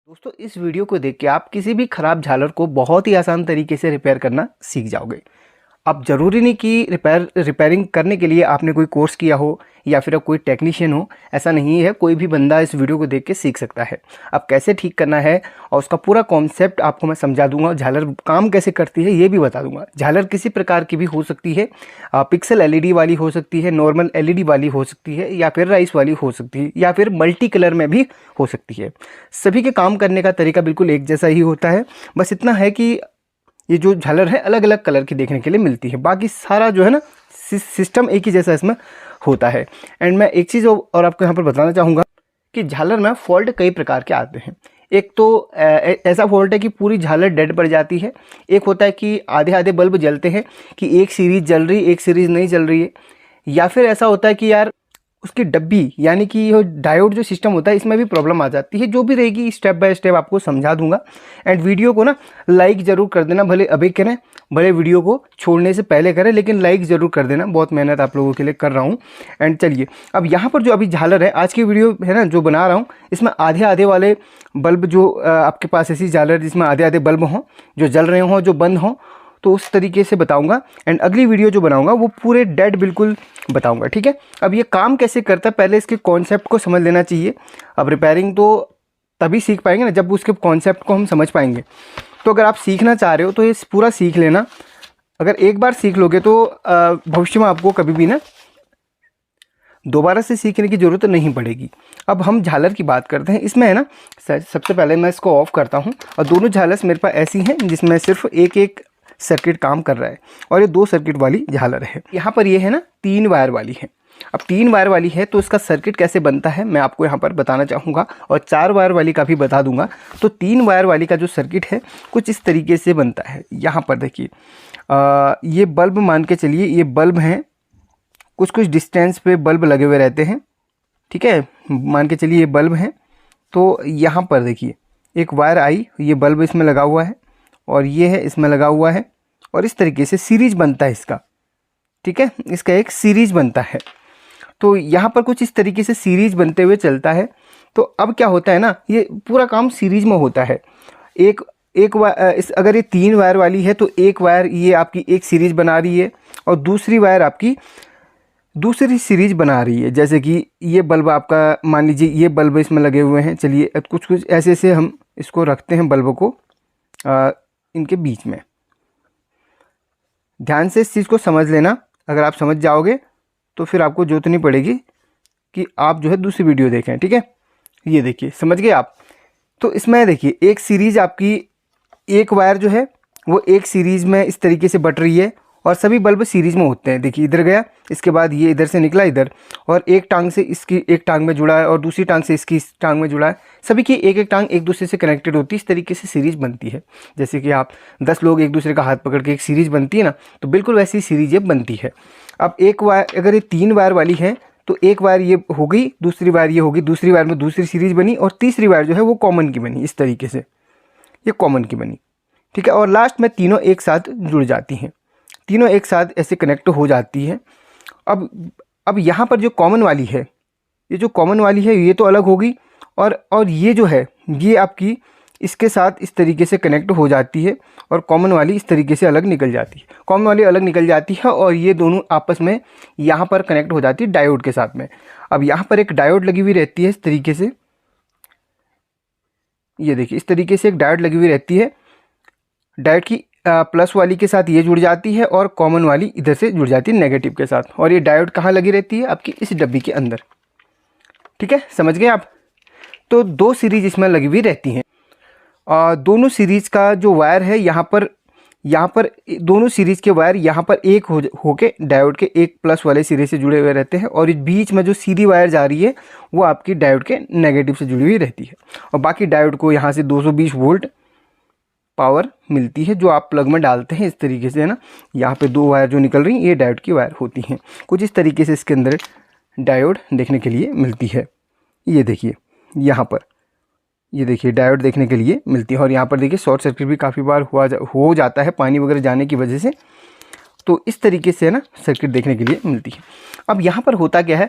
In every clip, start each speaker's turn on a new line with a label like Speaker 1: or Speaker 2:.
Speaker 1: दोस्तों इस वीडियो को देख के आप किसी भी ख़राब झालर को बहुत ही आसान तरीके से रिपेयर करना सीख जाओगे। अब ज़रूरी नहीं कि रिपेयरिंग करने के लिए आपने कोई कोर्स किया हो या फिर आप कोई टेक्नीशियन हो, ऐसा नहीं है। कोई भी बंदा इस वीडियो को देख के सीख सकता है। अब कैसे ठीक करना है और उसका पूरा कॉन्सेप्ट आपको मैं समझा दूंगा। झालर काम कैसे करती है ये भी बता दूंगा। झालर किसी प्रकार की भी हो सकती है, पिक्सल एलईडी वाली हो सकती है, नॉर्मल एलईडी वाली हो सकती है, या फिर राइस वाली हो सकती है, या फिर मल्टी कलर में भी हो सकती है। सभी के काम करने का तरीका बिल्कुल एक जैसा ही होता है। बस इतना है कि ये जो झालर है अलग अलग कलर की देखने के लिए मिलती है, बाकी सारा जो है ना सिस्टम एक ही जैसा इसमें होता है। एंड मैं एक चीज़ और आपको यहाँ पर बताना चाहूँगा कि झालर में फॉल्ट कई प्रकार के आते हैं। एक तो ऐसा फॉल्ट है कि पूरी झालर डेड पड़ जाती है। एक होता है कि आधे आधे बल्ब जलते हैं, कि एक सीरीज़ जल रही एक सीरीज़ नहीं जल रही है। या फिर ऐसा होता है कि यार उसकी डब्बी यानी कि ये डायोड जो सिस्टम होता है इसमें भी प्रॉब्लम आ जाती है। जो भी रहेगी स्टेप बाय स्टेप आपको समझा दूंगा। एंड वीडियो को ना लाइक ज़रूर कर देना, भले अभी करें भले वीडियो को छोड़ने से पहले करें, लेकिन लाइक ज़रूर कर देना। बहुत मेहनत आप लोगों के लिए कर रहा हूँ। एंड चलिए अब यहाँ पर जो अभी झालर है आज की वीडियो है ना जो बना रहा हूँ, इसमें आधे आधे वाले बल्ब जो आपके पास ऐसी झालर जिसमें आधे आधे बल्ब हों, जो जल रहे हों, जो बंद हों, तो उस तरीके से बताऊंगा। एंड अगली वीडियो जो बनाऊंगा वो पूरे डेड बिल्कुल बताऊंगा, ठीक है। अब ये काम कैसे करता है पहले इसके कॉन्सेप्ट को समझ लेना चाहिए। अब रिपेयरिंग तो तभी सीख पाएंगे ना जब उसके कॉन्सेप्ट को हम समझ पाएंगे। तो अगर आप सीखना चाह रहे हो तो ये पूरा सीख लेना। अगर एक बार सीख लोगे तो भविष्य में आपको कभी भी ना दोबारा से सीखने की ज़रूरत नहीं पड़ेगी। अब हम झालर की बात करते हैं। इसमें है ना सबसे पहले मैं इसको ऑफ़ करता हूँ, और दोनों झालर मेरे पास ऐसी हैं जिसमें सिर्फ एक एक सर्किट काम कर रहा है, और ये 2 सर्किट वाली झालर है। यहाँ पर ये है ना 3 वायर वाली है। अब 3 वायर वाली है तो इसका सर्किट कैसे बनता है मैं आपको यहाँ पर बताना चाहूँगा, और 4 वायर वाली का भी बता दूंगा। तो 3 वायर वाली का जो सर्किट है कुछ इस तरीके से बनता है। यहाँ पर देखिए ये बल्ब मान के चलिए, ये बल्ब हैं, कुछ कुछ डिस्टेंस पे बल्ब लगे हुए रहते हैं, ठीक है। मान के चलिए ये बल्ब हैं। तो यहाँ पर देखिए एक वायर आई, ये बल्ब इसमें लगा हुआ है, और ये है इसमें लगा हुआ है, और इस तरीके से सीरीज बनता है इसका, ठीक है। इसका एक सीरीज बनता है। तो यहाँ पर कुछ इस तरीके से सीरीज बनते हुए चलता है। तो अब क्या होता है ना, ये पूरा काम सीरीज में होता है। एक वायर अगर ये 3 वायर वाली है तो एक वायर ये आपकी एक सीरीज बना रही है, और दूसरी वायर आपकी दूसरी सीरीज बना रही है। जैसे कि ये बल्ब आपका मान लीजिए ये बल्ब इसमें लगे हुए हैं। चलिए कुछ कुछ ऐसे ऐसे हम इसको रखते हैं बल्ब को इनके बीच में। ध्यान से इस चीज़ को समझ लेना। अगर आप समझ जाओगे तो फिर आपको जरूरत नहीं पड़ेगी कि आप जो है दूसरी वीडियो देखें, ठीक है। ये देखिए समझ गए आप। तो इसमें देखिए एक सीरीज आपकी, एक वायर जो है वो एक सीरीज़ में इस तरीके से बट रही है, और सभी बल्ब सीरीज़ में होते हैं। देखिए इधर गया, इसके बाद ये इधर से निकला इधर, और एक टांग से इसकी एक टांग में जुड़ा है, और दूसरी टांग से इसकी इस टांग में जुड़ा है। सभी की एक एक टांग एक दूसरे से कनेक्टेड होती है। इस तरीके से सीरीज़ बनती है। जैसे कि आप 10 लोग एक दूसरे का हाथ पकड़ के एक सीरीज़ बनती है ना, तो बिल्कुल वैसी सीरीज़ ये बनती है। अब एक वायर अगर ये 3 वायर वाली है तो एक वायर ये हो गई, दूसरी वायर ये होगी, दूसरी वायर में दूसरी सीरीज़ बनी, और तीसरी वायर जो है वो कॉमन की बनी। इस तरीके से ये कॉमन की बनी, ठीक है। और लास्ट में तीनों एक साथ जुड़ जाती हैं, तीनों एक साथ ऐसे कनेक्ट हो जाती है। अब यहाँ पर जो कॉमन वाली है, ये जो कॉमन वाली है ये तो अलग होगी, और ये जो है ये आपकी इसके साथ इस तरीके से कनेक्ट हो जाती है, और कॉमन वाली इस तरीके से अलग निकल जाती है। कॉमन वाली अलग निकल जाती है, और ये दोनों आपस में यहाँ पर कनेक्ट हो जाती है डायोड के साथ में। अब यहाँ पर एक डायोड लगी हुई रहती है इस तरीके से। ये देखिए इस तरीके से एक डायोड लगी हुई रहती है। डायोड की प्लस वाली के साथ ये जुड़ जाती है, और कॉमन वाली इधर से जुड़ जाती है नेगेटिव के साथ। और ये डायोड कहाँ लगी रहती है आपकी इस डब्बी के अंदर, ठीक है। समझ गए आप। तो 2 सीरीज इसमें लगी हुई रहती हैं। दोनों सीरीज का जो वायर है यहाँ पर दोनों सीरीज के वायर यहाँ पर एक होके डायोड के एक प्लस वाले सिरे से जुड़े हुए रहते हैं, और इस बीच में जो सीधी वायर जा रही है वो आपकी डायोड के नेगेटिव से जुड़ी हुई रहती है। और बाकी डायोड को यहाँ से 220 वोल्ट पावर मिलती है जो आप प्लग में डालते हैं इस तरीके से, है ना। यहाँ पे 2 वायर जो निकल रही हैं ये डायोड की वायर होती हैं। कुछ इस तरीके से इसके अंदर डायोड देखने के लिए मिलती है। ये देखिए यहाँ पर ये देखिए डायोड देखने के लिए मिलती है। और यहाँ पर देखिए शॉर्ट सर्किट भी काफ़ी बार हो जाता है पानी वगैरह जाने की वजह से। तो इस तरीके से है ना सर्किट देखने के लिए मिलती है। अब यहाँ पर होता क्या है,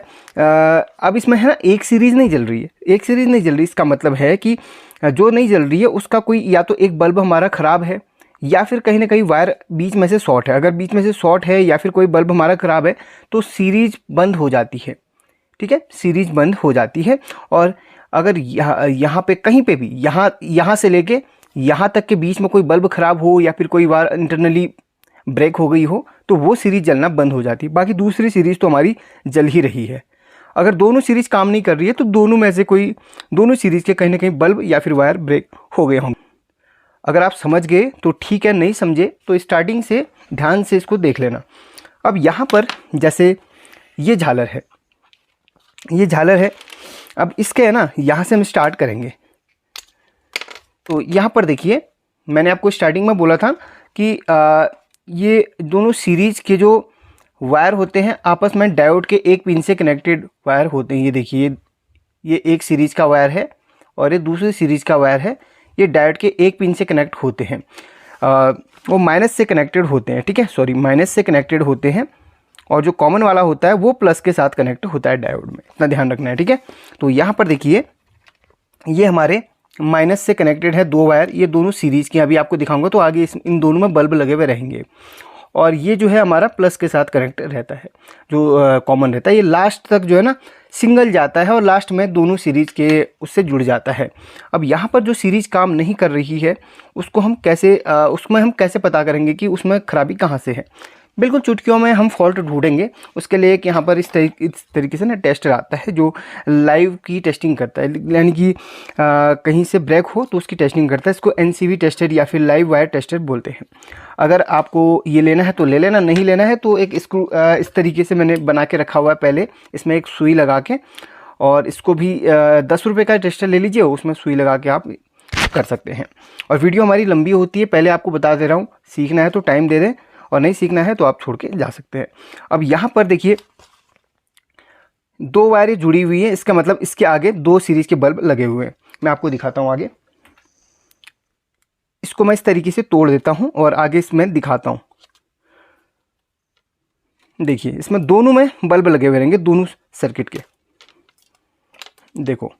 Speaker 1: अब इसमें है ना एक सीरीज़ नहीं जल रही है, एक सीरीज़ नहीं जल रही। इसका मतलब है कि जो नहीं जल रही है उसका कोई या तो एक बल्ब हमारा ख़राब है या फिर कहीं ना कहीं वायर बीच में से शॉर्ट है। अगर बीच में से शॉर्ट है या फिर कोई बल्ब हमारा ख़राब है तो सीरीज़ बंद हो जाती है, ठीक है, सीरीज़ बंद हो जाती है। और अगर यहाँ पे कहीं पे भी यहाँ से लेके यहाँ तक के बीच में कोई बल्ब ख़राब हो या फिर कोई वायर इंटरनली ब्रेक हो गई हो तो वो सीरीज़ जलना बंद हो जाती है। बाकी दूसरी सीरीज़ तो हमारी जल ही रही है। अगर दोनों सीरीज़ काम नहीं कर रही है तो दोनों में से कोई दोनों सीरीज़ के कहीं ना कहीं बल्ब या फिर वायर ब्रेक हो गए होंगे। अगर आप समझ गए तो ठीक है, नहीं समझे तो स्टार्टिंग से ध्यान से इसको देख लेना। अब यहाँ पर जैसे ये झालर है, ये झालर है, अब इसके है ना यहाँ से हम स्टार्ट करेंगे। तो यहाँ पर देखिए मैंने आपको स्टार्टिंग में बोला था कि ये दोनों सीरीज़ के जो वायर होते हैं आपस में डायोड के एक पिन से कनेक्टेड वायर होते हैं। ये देखिए ये एक सीरीज़ का वायर है और ये दूसरी सीरीज़ का वायर है। ये डायोड के एक पिन से कनेक्ट होते हैं, वो माइनस से कनेक्टेड होते हैं, ठीक है, सॉरी माइनस से कनेक्टेड होते हैं। और जो कॉमन वाला होता है वो प्लस के साथ कनेक्ट होता है डायोड में, इतना ध्यान रखना है, ठीक है। तो यहाँ पर देखिए ये हमारे माइनस से कनेक्टेड है दो वायर, ये दोनों सीरीज़ के, अभी आपको दिखाऊंगा तो आगे इन दोनों में बल्ब लगे हुए रहेंगे। और ये जो है हमारा प्लस के साथ कनेक्ट रहता है, जो कॉमन रहता है। ये लास्ट तक जो है ना सिंगल जाता है और लास्ट में दोनों सीरीज़ के उससे जुड़ जाता है। अब यहाँ पर जो सीरीज़ काम नहीं कर रही है उसको हम कैसे उसमें हम कैसे पता करेंगे कि उसमें ख़राबी कहाँ से है। बिल्कुल चुटकियों में हम फॉल्ट ढूंढेंगे। उसके लिए एक यहाँ पर इस तरीके से ना टेस्टर आता है जो लाइव की टेस्टिंग करता है, यानी कि कहीं से ब्रेक हो तो उसकी टेस्टिंग करता है। इसको एनसीवी टेस्टर या फिर लाइव वायर टेस्टर बोलते हैं। अगर आपको ये लेना है तो ले लेना, नहीं लेना है तो एक स्क्रू इस तरीके से मैंने बना के रखा हुआ है पहले, इसमें एक सुई लगा के, और इसको भी 10 रुपये का टेस्टर ले लीजिए, उसमें सुई लगा के आप कर सकते हैं। और वीडियो हमारी लंबी होती है, पहले आपको बता दे रहा हूँ, सीखना है तो टाइम दे दें और नहीं सीखना है तो आप छोड़ के जा सकते हैं। अब यहाँ पर देखिए दो वायरें जुड़ी हुई हैं, इसका मतलब इसके आगे दो सीरीज़ के बल्ब लगे हुए हैं। मैं आपको दिखाता हूँ आगे, इसको मैं इस तरीके से तोड़ देता हूँ और आगे इसमें दिखाता हूँ। देखिए इसमें दोनों में बल्ब लगे हुए रहेंगे, दोनों सर्किट के। देखो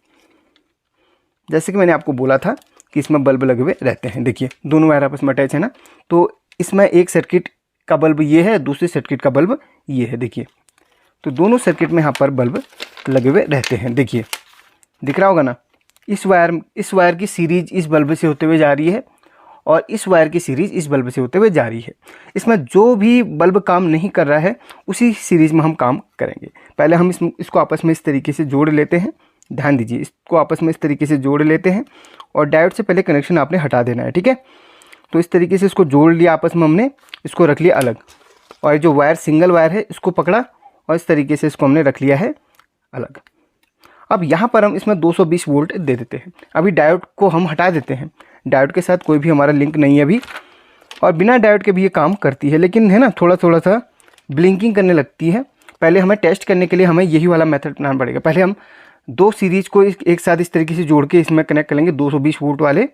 Speaker 1: जैसे कि मैंने आपको बोला था कि इसमें बल्ब लगे हुए रहते हैं। देखिए दोनों वायर आपस में अटैच है ना, तो इसमें एक सर्किट का बल्ब ये है, दूसरे सर्किट का बल्ब ये है। देखिए तो दोनों सर्किट में यहाँ पर बल्ब लगे हुए रहते हैं। देखिए दिख रहा होगा ना, इस वायर की सीरीज इस बल्ब से होते हुए जा रही है और इस वायर की सीरीज़ इस बल्ब से होते हुए जा रही है। इसमें जो भी बल्ब काम नहीं कर रहा है उसी सीरीज़ में हम काम करेंगे। पहले हम इसको आपस में इस तरीके से जोड़ लेते हैं, ध्यान दीजिए, इसको आपस में इस तरीके से जोड़ लेते हैं और डायोड से पहले कनेक्शन आपने हटा देना है, ठीक है। तो इस तरीके से इसको जोड़ लिया आपस में, हमने इसको रख लिया अलग, और जो वायर सिंगल वायर है इसको पकड़ा और इस तरीके से इसको हमने रख लिया है अलग। अब यहाँ पर हम इसमें 220 वोल्ट दे देते हैं। अभी डायोड को हम हटा देते हैं, डायोड के साथ कोई भी हमारा लिंक नहीं है अभी, और बिना डायोड के भी ये काम करती है, लेकिन है ना थोड़ा थोड़ा सा ब्लिंकिंग करने लगती है। पहले हमें टेस्ट करने के लिए हमें यही वाला मेथड अपनाना पड़ेगा। पहले हम दो सीरीज़ को एक साथ इस तरीके से जोड़ के इसमें कनेक्ट करेंगे 220 वोल्ट वाले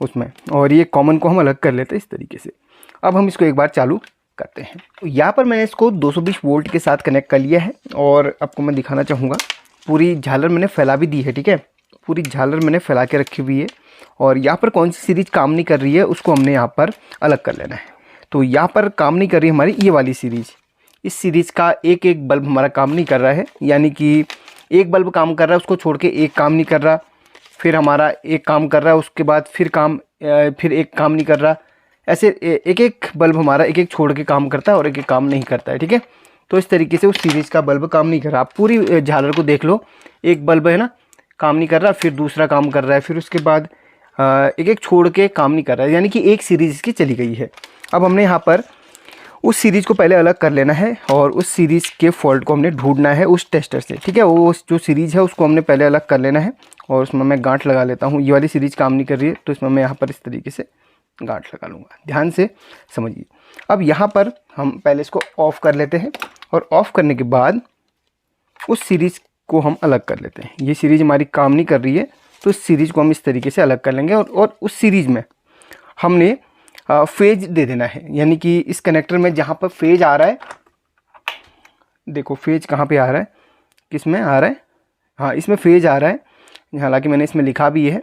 Speaker 1: उसमें, और ये कॉमन को हम अलग कर लेते हैं इस तरीके से। अब हम इसको एक बार चालू करते हैं। तो यहाँ पर मैंने इसको 220 वोल्ट के साथ कनेक्ट कर लिया है और आपको मैं दिखाना चाहूँगा। पूरी झालर मैंने फैला भी दी है, ठीक है, पूरी झालर मैंने फैला के रखी हुई है। और यहाँ पर कौन सी सीरीज़ काम नहीं कर रही है उसको हमने यहाँ पर अलग कर लेना है। तो यहाँ पर काम नहीं कर रही हमारी ये वाली सीरीज़, इस सीरीज़ का एक एक बल्ब हमारा काम नहीं कर रहा है, यानी कि एक बल्ब काम कर रहा है उसको छोड़ के एक काम नहीं कर रहा, फिर हमारा एक काम कर रहा है उसके बाद फिर एक काम नहीं कर रहा, ऐसे एक एक बल्ब हमारा एक एक छोड़ के काम करता है और एक एक काम नहीं करता है, ठीक है। तो इस तरीके से उस सीरीज़ का बल्ब काम नहीं कर रहा। आप पूरी झालर को देख लो, एक बल्ब है ना काम नहीं कर रहा, फिर दूसरा काम कर रहा है, फिर उसके बाद एक एक छोड़ के काम नहीं कर रहा है, यानी कि एक सीरीज़ इसकी चली गई है। अब हमने यहाँ पर उस सीरीज़ को पहले अलग कर लेना है और उस सीरीज़ के फॉल्ट को हमने ढूंढना है उस टेस्टर से, ठीक है। वो जो सीरीज़ है उसको हमने पहले अलग कर लेना है और उसमें मैं गांठ लगा लेता हूँ। ये वाली सीरीज़ काम नहीं कर रही है तो इसमें मैं यहाँ पर इस तरीके से गांठ लगा लूँगा, ध्यान से समझिए। अब यहाँ पर हम पहले इसको ऑफ़ कर लेते हैं और ऑफ़ करने के बाद उस सीरीज़ को हम अलग कर लेते हैं। ये सीरीज़ हमारी काम नहीं कर रही है तो इस सीरीज़ को हम इस तरीके से अलग कर लेंगे और उस सीरीज़ में हमने फेज दे देना है, यानी कि इस कनेक्टर में जहाँ पर फेज आ रहा है, देखो फेज कहाँ पे आ रहा है, किस में आ रहा है, हाँ इसमें फेज आ रहा है, हालांकि मैंने इसमें लिखा भी है।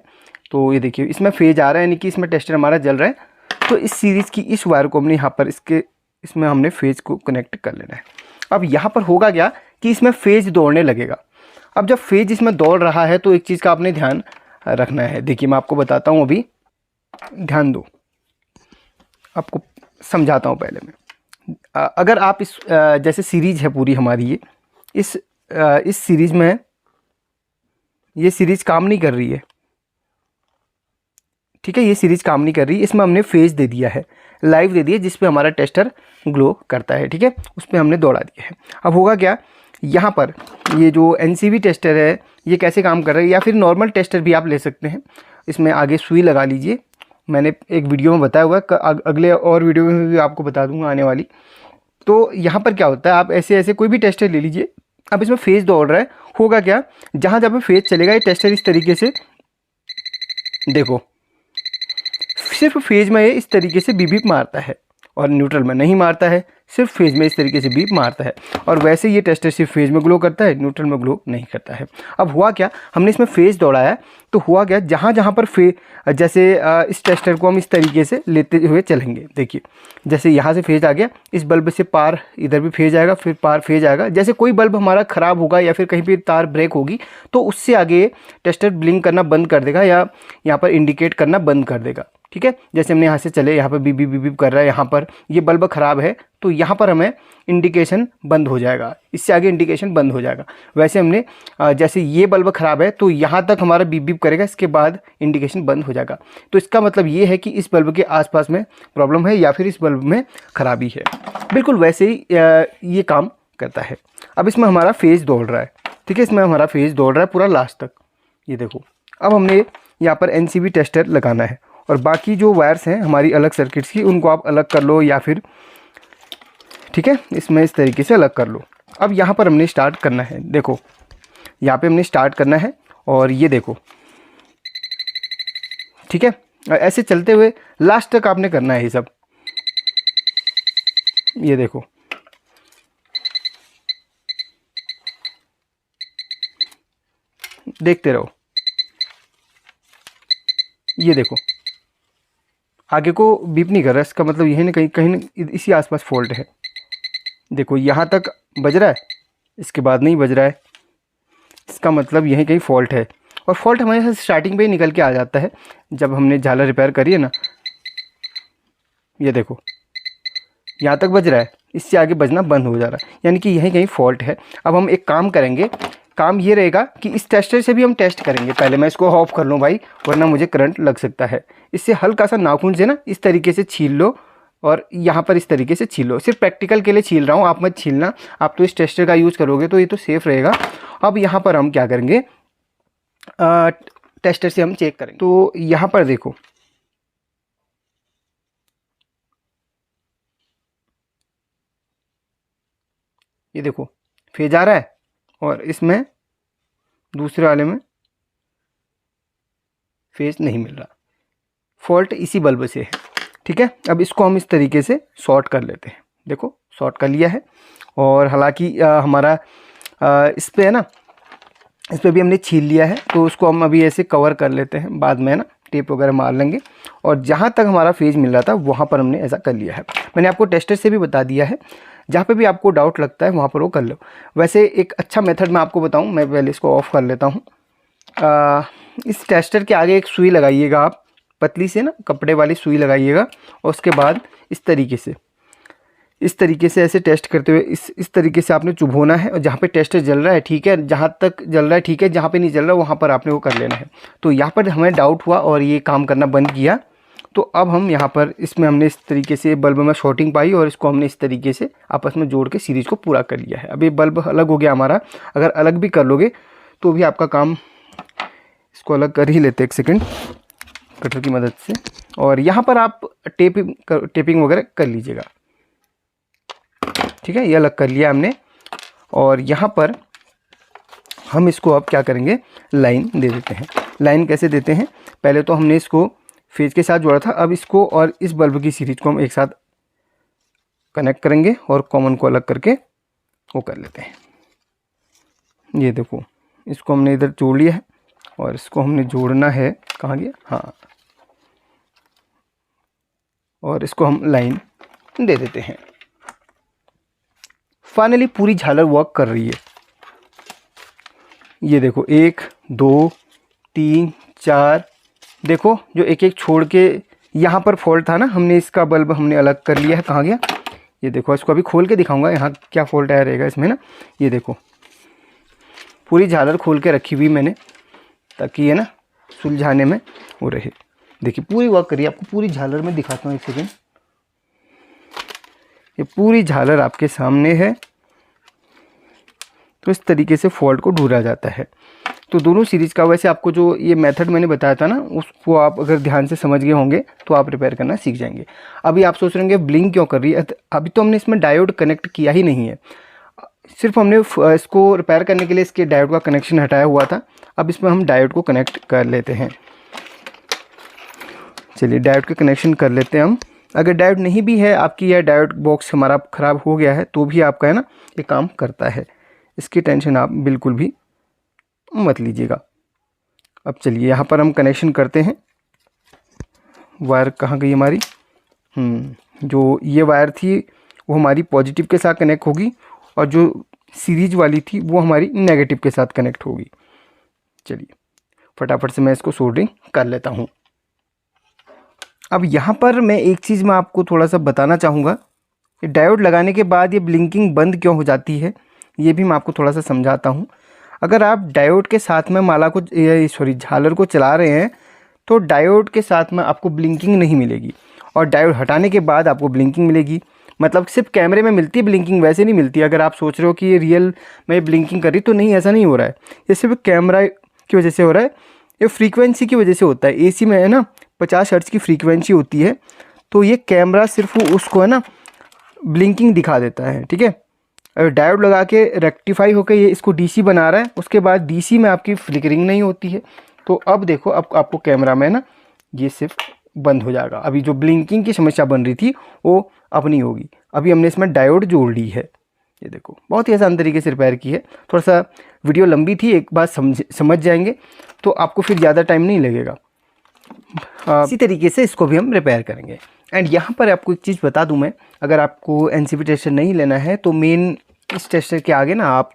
Speaker 1: तो ये देखिए इसमें फेज आ रहा है, यानी कि इसमें टेस्टर हमारा जल रहा है। तो इस सीरीज़ की इस वायर को हमने यहाँ पर इसमें हमने फेज को कनेक्ट कर लेना है। अब यहाँ पर होगा क्या कि इसमें फेज दौड़ने लगेगा। अब जब फेज इसमें दौड़ रहा है तो एक चीज़ का आपने ध्यान रखना है। देखिए मैं आपको बताता हूँ, अभी ध्यान दो, आपको समझाता हूँ पहले मैं। अगर आप इस जैसे सीरीज है पूरी हमारी ये, इस सीरीज में ये सीरीज काम नहीं कर रही है, ठीक है, ये सीरीज काम नहीं कर रही, इसमें हमने फेज दे दिया है, लाइव दे दिया, जिस पे हमारा टेस्टर ग्लो करता है, ठीक है, उस पर हमने दौड़ा दिया है। अब होगा क्या, यहाँ पर ये जो एनसीवी टेस्टर है ये कैसे काम कर रहा है, या फिर नॉर्मल टेस्टर भी आप ले सकते हैं। इसमें आगे सुई लगा लीजिए, मैंने एक वीडियो में बताया हुआ है, अगले और वीडियो में भी आपको बता दूंगा आने वाली। तो यहाँ पर क्या होता है, आप ऐसे ऐसे कोई भी टेस्टर ले लीजिए। अब इसमें फेज दौड़ रहा है, होगा क्या, जहाँ जहाँ पे फेज चलेगा ये टेस्टर इस तरीके से, देखो सिर्फ फेज में ये इस तरीके से बीप मारता है और न्यूट्रल में नहीं मारता है, सिर्फ फेज में इस तरीके से बीप मारता है। और वैसे ये टेस्टर सिर्फ फेज में ग्लो करता है, न्यूट्रल में ग्लो नहीं करता है। अब हुआ क्या, हमने इसमें फेज दौड़ाया तो हुआ क्या, जहाँ जहाँ पर जैसे इस टेस्टर को हम इस तरीके से लेते हुए चलेंगे, देखिए जैसे यहाँ से फेज आ गया, इस बल्ब से पार इधर भी फेज आएगा, फिर पार फेज आएगा। जैसे कोई बल्ब हमारा ख़राब होगा या फिर कहीं पर तार ब्रेक होगी तो उससे आगे टेस्टर ब्लिंक करना बंद कर देगा या यहाँ पर इंडिकेट करना बंद कर देगा, ठीक है। जैसे हमने यहाँ से चले, यहाँ पर बीप बीप बीप कर रहा है, यहाँ पर ये बल्ब ख़राब है तो यहाँ पर हमें इंडिकेशन बंद हो जाएगा, इससे आगे इंडिकेशन बंद हो जाएगा। वैसे हमने जैसे ये बल्ब ख़राब है तो यहाँ तक हमारा बीप बीप करेगा, इसके बाद इंडिकेशन बंद हो जाएगा। तो इसका मतलब ये है कि इस बल्ब के आसपास में प्रॉब्लम है या फिर इस बल्ब में ख़राबी है। बिल्कुल वैसे ही ये काम करता है। अब इसमें हमारा फेज दौड़ रहा है, ठीक है, इसमें हमारा फेज दौड़ रहा है पूरा लास्ट तक, ये देखो। अब हमने यहाँ पर एनसीवी टेस्टर लगाना है और बाकी जो वायर्स हैं हमारी अलग सर्किट्स की, उनको आप अलग कर लो या फिर, ठीक है, इसमें इस तरीके से अलग कर लो। अब यहाँ पर हमने स्टार्ट करना है, देखो यहाँ पे हमने स्टार्ट करना है और ये देखो, ठीक है, ऐसे चलते हुए लास्ट तक आपने करना है ये सब। ये देखो देखते रहो, ये देखो आगे को बीप नहीं कर रहा, इसका मतलब यही ना कहीं कहीं इसी आसपास फॉल्ट है। देखो यहाँ तक बज रहा है, इसके बाद नहीं बज रहा है, इसका मतलब यहीं कहीं फॉल्ट है। और फॉल्ट हमारे साथ स्टार्टिंग पे ही निकल के आ जाता है जब हमने झालर रिपेयर करी है ना। ये देखो यहाँ तक बज रहा है, इससे आगे बजना बंद हो जा रहा है, यानी कि यहीं कहीं फॉल्ट है। अब हम एक काम करेंगे, काम ये रहेगा कि इस टेस्टर से भी हम टेस्ट करेंगे। पहले मैं इसको ऑफ कर लूँ भाई, वरना मुझे करंट लग सकता है। इससे हल्का सा नाखून से ना इस तरीके से छील लो और यहाँ पर इस तरीके से छील लो। सिर्फ प्रैक्टिकल के लिए छील रहा हूँ, आप मत छीलना, आप तो इस टेस्टर का यूज़ करोगे तो ये तो सेफ़ रहेगा। अब यहाँ पर हम क्या करेंगे, टेस्टर से हम चेक करेंगे। तो यहाँ पर देखो, ये देखो फेज आ रहा है और इसमें दूसरे वाले में फेज नहीं मिल रहा, फॉल्ट इसी बल्ब से है, ठीक है। अब इसको हम इस तरीके से शॉर्ट कर लेते हैं, देखो शॉर्ट कर लिया है। और हालांकि हमारा इस पे है ना, इस पे भी हमने छील लिया है, तो उसको हम अभी ऐसे कवर कर लेते हैं, बाद में ना टेप वगैरह मार लेंगे। और जहाँ तक हमारा फेज मिल रहा था वहाँ पर हमने ऐसा कर लिया है। मैंने आपको टेस्टर से भी बता दिया है, जहाँ पे भी आपको डाउट लगता है वहाँ पर वो कर लो। वैसे एक अच्छा मेथड मैं आपको बताऊँ, मैं पहले इसको ऑफ़ कर लेता हूँ। इस टेस्टर के आगे एक सुई लगाइएगा आप, पतली से ना कपड़े वाली सुई लगाइएगा, और उसके बाद इस तरीके से ऐसे टेस्ट करते हुए इस तरीके से आपने चुभोना है। और जहाँ पे टेस्टर जल रहा है ठीक है, जहाँ तक जल रहा है ठीक है, जहाँ पे नहीं जल रहा वहाँ पर आपने वो कर लेना है। तो यहाँ पर हमें डाउट हुआ और ये काम करना बंद किया। तो अब हम यहाँ पर इसमें हमने इस तरीके से बल्ब में शॉर्टिंग पाई और इसको हमने इस तरीके से आपस में जोड़ के सीरीज़ को पूरा कर लिया है। अब ये बल्ब अलग हो गया हमारा। अगर अलग भी कर लोगे तो भी आपका काम, इसको अलग कर ही लेते एक सेकेंड कटर की मदद से। और यहाँ पर आप टेपिंग वगैरह कर लीजिएगा, ठीक है। ये अलग कर लिया हमने। और यहाँ पर हम इसको अब क्या करेंगे, लाइन दे देते हैं। लाइन कैसे देते हैं, पहले तो हमने इसको फेज के साथ जोड़ा था। अब इसको और इस बल्ब की सीरीज को हम एक साथ कनेक्ट करेंगे और कॉमन को अलग करके वो कर लेते हैं। ये देखो, इसको हमने इधर जोड़ लिया है और इसको हमने जोड़ना है, कहाँ गया, हाँ, और इसको हम लाइन दे देते हैं। फाइनली पूरी झालर वर्क कर रही है। ये देखो 1 2 3 4, देखो जो एक एक छोड़ के यहाँ पर फॉल्ट था ना, हमने इसका बल्ब हमने अलग कर लिया है। कहाँ गया, ये देखो, इसको अभी खोल के दिखाऊंगा यहाँ क्या फॉल्ट आया रहेगा इसमें ना। ये देखो पूरी झालर खोल के रखी हुई मैंने, ताकि ये ना सुलझाने में वो रहे। देखिए पूरी वर्क करिए, आपको पूरी झालर में दिखाता हूँ, एक सेकेंड। ये पूरी झालर आपके सामने है। तो इस तरीके से फॉल्ट को ढूंढा जाता है। तो दोनों सीरीज़ का वैसे आपको जो ये मेथड मैंने बताया था ना, उसको आप अगर ध्यान से समझ गए होंगे तो आप रिपेयर करना सीख जाएंगे। अभी आप सोच रहे होंगे ब्लिंक क्यों कर रही है, अभी तो हमने इसमें डायोड कनेक्ट किया ही नहीं है, सिर्फ हमने इसको रिपेयर करने के लिए इसके डायोड का कनेक्शन हटाया हुआ था। अब इसमें हम डायोड को कनेक्ट कर लेते हैं। चलिए डायोड के कनेक्शन कर लेते हैं हम। अगर डायोड नहीं भी है आपकी, या डायोड बॉक्स हमारा ख़राब हो गया है, तो भी आपका है ना ये काम करता है, इसकी टेंशन आप बिल्कुल भी मत लीजिएगा। अब चलिए यहाँ पर हम कनेक्शन करते हैं। वायर कहाँ गई हमारी, जो ये वायर थी वो हमारी पॉजिटिव के साथ कनेक्ट होगी, और जो सीरीज वाली थी वो हमारी नेगेटिव के साथ कनेक्ट होगी। चलिए फटाफट से मैं इसको सोल्डरिंग कर लेता हूँ। अब यहाँ पर मैं एक चीज़ मैं आपको थोड़ा सा बताना चाहूँगा, डायोड लगाने के बाद ये ब्लिंकिंग बंद क्यों हो जाती है, ये भी मैं आपको थोड़ा सा समझाता हूँ। अगर आप डायोड के साथ में झालर को चला रहे हैं, तो डायोड के साथ में आपको ब्लिंकिंग नहीं मिलेगी, और डायोड हटाने के बाद आपको ब्लिंकिंग मिलेगी। मतलब सिर्फ कैमरे में मिलती है ब्लिंकिंग, वैसे नहीं मिलती। अगर आप सोच रहे हो कि ये रियल में ब्लिंकिंग कर रही, तो नहीं, ऐसा नहीं हो रहा है। ये सिर्फ कैमरा की वजह से हो रहा है, ये फ्रीक्वेंसी की वजह से होता है। एसी में है ना 50 हर्ट्ज़ की फ्रीक्वेंसी होती है, तो ये कैमरा सिर्फ उसको है ना ब्लिंकिंग दिखा देता है, ठीक है। अगर डायोड लगा के रेक्टिफाई होकर ये इसको डीसी बना रहा है, उसके बाद डीसी में आपकी फ्लिकरिंग नहीं होती है। तो अब देखो, अब आपको कैमरा में ना ये सिर्फ बंद हो जाएगा। अभी जो ब्लिंकिंग की समस्या बन रही थी वो अब नहीं होगी। अभी हमने इसमें डायोड जोड़ ली है। ये देखो बहुत ही आसान तरीके से रिपेयर की है। थोड़ा सा वीडियो लंबी थी, एक बात समझ जाएंगे तो आपको फिर ज़्यादा टाइम नहीं लगेगा। इसी तरीके से इसको भी हम रिपेयर करेंगे। एंड यहाँ पर आपको एक चीज़ बता दूँ मैं, अगर आपको एनसीबी टेस्टर नहीं लेना है तो मेन इस टेस्टर के आगे ना आप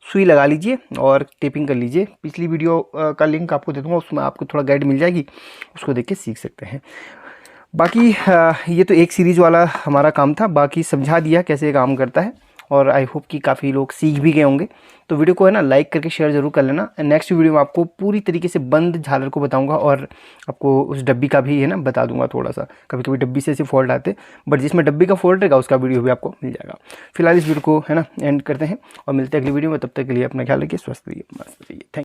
Speaker 1: सुई लगा लीजिए और टेपिंग कर लीजिए। पिछली वीडियो का लिंक आपको दे दूँगा, उसमें आपको थोड़ा गाइड मिल जाएगी, उसको देख के सीख सकते हैं। बाकी ये तो एक सीरीज़ वाला हमारा काम था, बाकी समझा दिया कैसे काम करता है, और आई होप कि काफ़ी लोग सीख भी गए होंगे। तो वीडियो को है ना लाइक करके शेयर ज़रूर कर लेना। नेक्स्ट वीडियो में आपको पूरी तरीके से बंद झालर को बताऊंगा, और आपको उस डब्बी का भी है ना बता दूंगा थोड़ा सा। कभी कभी डब्बी से ऐसे फॉल्ट आते, बट जिसमें डब्बी का फॉल्ट रहेगा उसका वीडियो भी आपको मिल जाएगा। फिलहाल इस वीडियो को है ना एंड करते हैं, और मिलते हैं अगली वीडियो में। तब तक के लिए अपना ख्याल रखिए, स्वस्थ रहिए, मस्त रहिए। थैंक